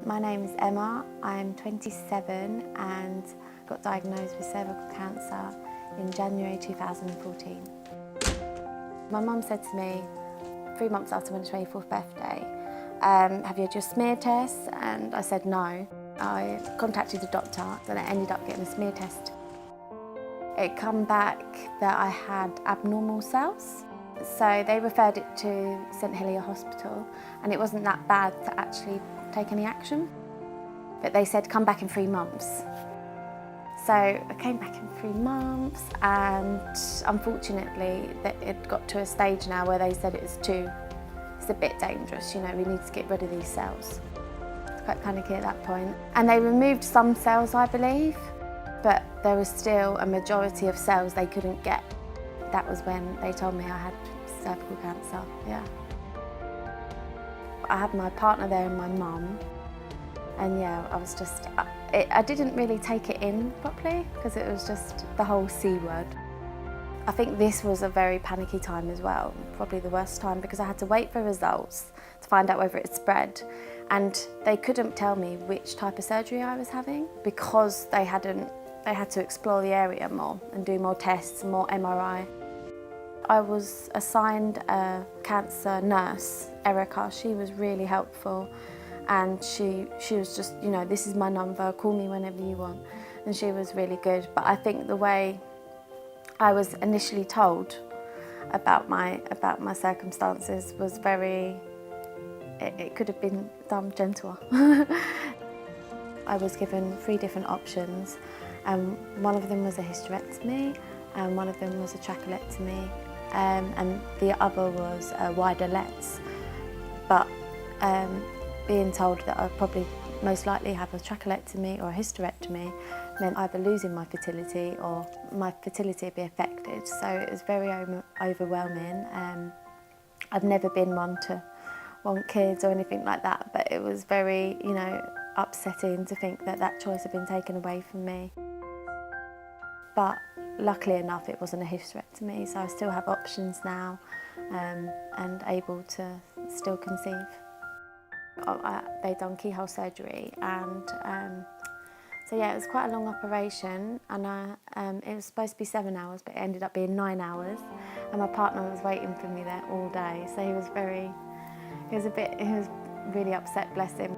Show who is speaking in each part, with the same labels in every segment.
Speaker 1: My name is Emma, I'm 27 and got diagnosed with cervical cancer in January 2014. My mum said to me 3 months after my 24th birthday, have you had your smear test? And I said no. I contacted the doctor and I ended up getting a smear test. It come back that I had abnormal cells. So they referred it to St Helier Hospital and it wasn't that bad to actually take any action. But they said come back in 3 months. So I came back in 3 months and unfortunately it got to a stage now where they said it's a bit dangerous, you know, we need to get rid of these cells. I was quite panicky at that point. And they removed some cells, I believe, but there was still a majority of cells they couldn't get. That was when they told me I had cervical cancer, yeah. I had my partner there and my mum, and yeah, I was just, I didn't really take it in properly because it was just the whole C word. I think this was a very panicky time as well, probably the worst time because I had to wait for results to find out whether it spread, and they couldn't tell me which type of surgery I was having because they had to explore the area more and do more tests, more MRI. I was assigned a cancer nurse, Erica. She was really helpful and she was just, you know, this is my number, call me whenever you want. And she was really good. But I think the way I was initially told about my circumstances was very, it could have been done gentler. I was given 3 different options. One of them was a hysterectomy and one of them was a trachelectomy. And the other was a wider lets. But being told that I'd probably most likely have a trachelectomy or a hysterectomy meant either losing my fertility or my fertility would be affected. So it was very overwhelming. I've never been one to want kids or anything like that, but it was very, you know, upsetting to think that that choice had been taken away from me. But luckily enough, it wasn't a hysterectomy, so I still have options now and able to still conceive. They'd done keyhole surgery, and so yeah, it was quite a long operation, and it was supposed to be 7 hours, but it ended up being 9 hours, and my partner was waiting for me there all day, so he was really upset, bless him.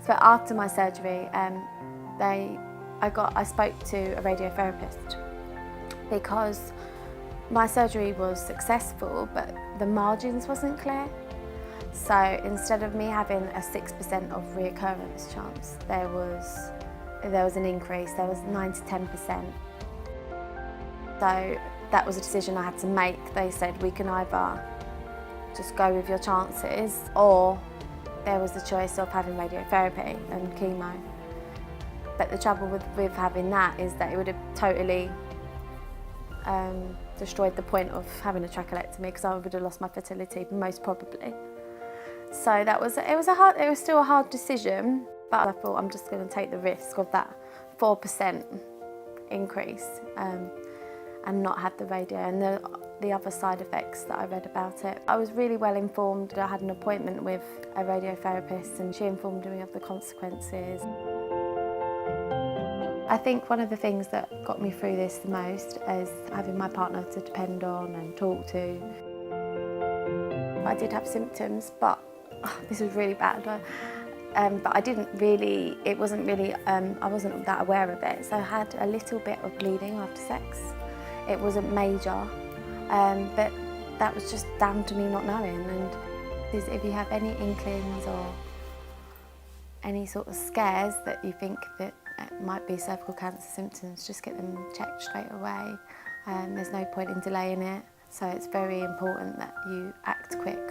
Speaker 1: So after my surgery, I spoke to a radiotherapist because my surgery was successful, but the margins wasn't clear. So instead of me having a 6% of reoccurrence chance, there was an increase. There was 9 to 10%. So that was a decision I had to make. They said we can either just go with your chances, or there was the choice of having radiotherapy and chemo. But the trouble with having that is that it would have totally destroyed the point of having a trachelectomy because I would have lost my fertility, most probably. So it was still a hard decision, but I thought I'm just going to take the risk of that 4% increase and not have the radio and the other side effects that I read about it. I was really well informed. I had an appointment with a radiotherapist and she informed me of the consequences. I think one of the things that got me through this the most is having my partner to depend on and talk to. I did have symptoms, but this was really bad. But I wasn't that aware of it. So I had a little bit of bleeding after sex. It wasn't major, but that was just down to me not knowing. And if you have any inklings or any sort of scares that you think that it might be cervical cancer symptoms, just get them checked straight away. There's no point in delaying it, so it's very important that you act quick.